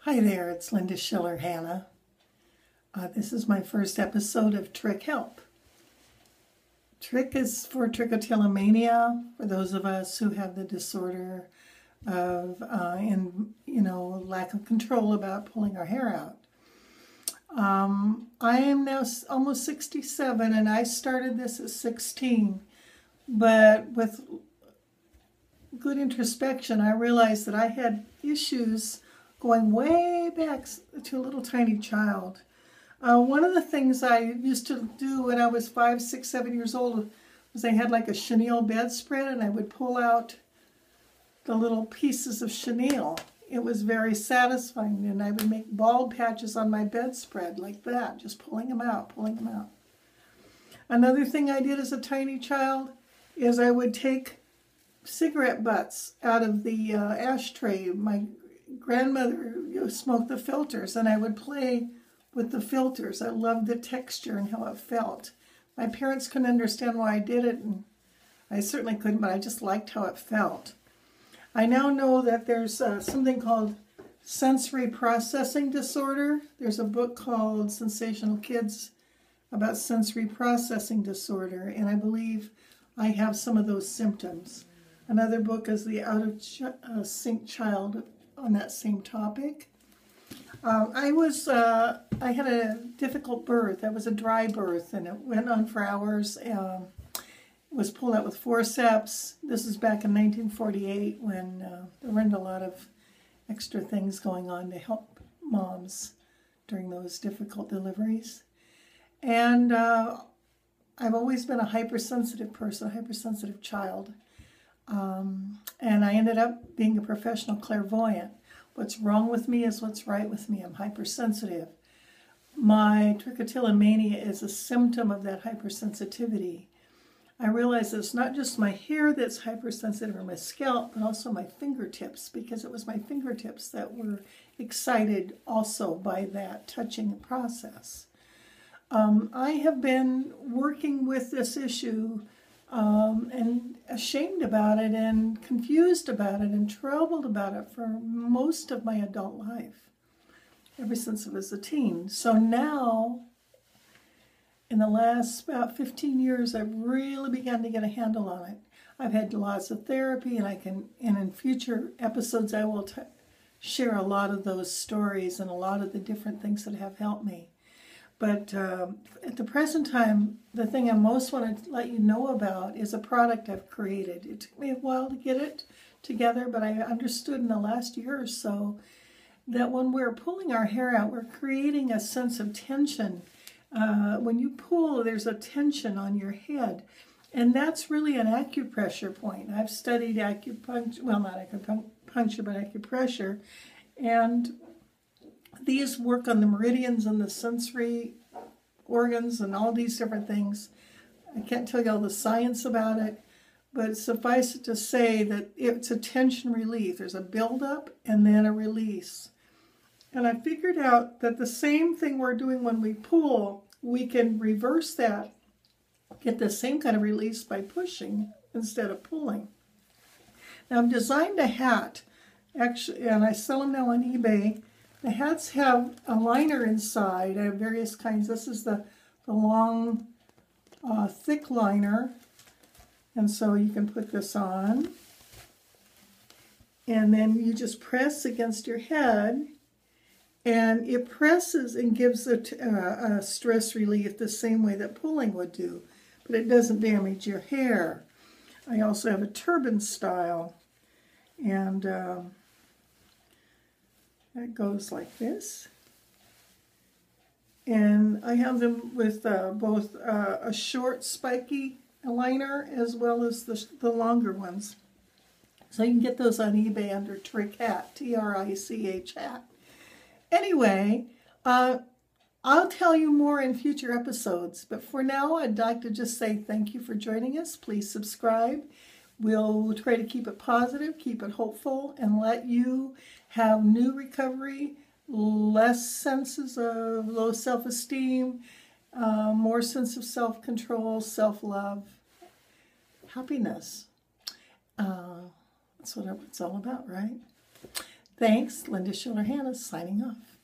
Hi there, it's Linda Schiller-Hanna. This is my first episode of Trich Help. Trich is for trichotillomania, for those of us who have the disorder of, lack of control about pulling our hair out. I am now almost 67 and I started this at 16, but with good introspection, I realized that I had issues going way back to a little tiny child. One of the things I used to do when I was 5, 6, 7 years old was I had like a chenille bedspread and I would pull out the little pieces of chenille. It was very satisfying, and I would make bald patches on my bedspread like that, just pulling them out, pulling them out. Another thing I did as a tiny child is I would take cigarette butts out of the ashtray. My grandmother smoked the filters, and I would play with the filters. I loved the texture and how it felt. My parents couldn't understand why I did it, and I certainly couldn't, but I just liked how it felt. I now know that there's something called sensory processing disorder. There's a book called Sensational Kids about sensory processing disorder, and I believe I have some of those symptoms. Another book is The Out of Sync Child on that same topic. I had a difficult birth. It was a dry birth, and it went on for hours. It was pulled out with forceps. This is back in 1948 when there weren't a lot of extra things going on to help moms during those difficult deliveries. And I've always been a hypersensitive person, a hypersensitive child. And I ended up being a professional clairvoyant. What's wrong with me is what's right with me. I'm hypersensitive. My trichotillomania is a symptom of that hypersensitivity. I realized it's not just my hair that's hypersensitive or my scalp, but also my fingertips, because it was my fingertips that were excited also by that touching process. I have been working with this issue and ashamed about it and confused about it and troubled about it for most of my adult life, ever since I was a teen. So now, in the last about 15 years, I've really begun to get a handle on it. I've had lots of therapy, and in future episodes I will share a lot of those stories and a lot of the different things that have helped me. But at the present time, the thing I most want to let you know about is a product I've created. It took me a while to get it together, but I understood in the last year or so that when we're pulling our hair out, we're creating a sense of tension. When you pull, there's a tension on your head, and that's really an acupressure point. I've studied acupuncture, well, not acupuncture, but acupressure, and these work on the meridians and the sensory organs and all these different things. I can't tell you all the science about it, but suffice it to say that it's a tension relief. There's a buildup and then a release. And I figured out that the same thing we're doing when we pull, we can reverse that, get the same kind of release by pushing instead of pulling. Now I've designed a hat, actually, and I sell them now on eBay. The hats have a liner inside. I have various kinds. This is the long, thick liner. And so you can put this on. And then you just press against your head. And it presses and gives a stress relief the same way that pulling would do. But it doesn't damage your hair. I also have a turban style. And it goes like this. And I have them with both a short spiky liner as well as the longer ones. So you can get those on eBay under Trich Hat, T-R-I-C-H hat. Anyway, I'll tell you more in future episodes, but for now I'd like to just say thank you for joining us. Please subscribe. We'll try to keep it positive, keep it hopeful, and let you have new recovery, less senses of low self-esteem, more sense of self-control, self-love, happiness. That's what it's all about, right? Thanks, Linda Schiller-Hanna signing off.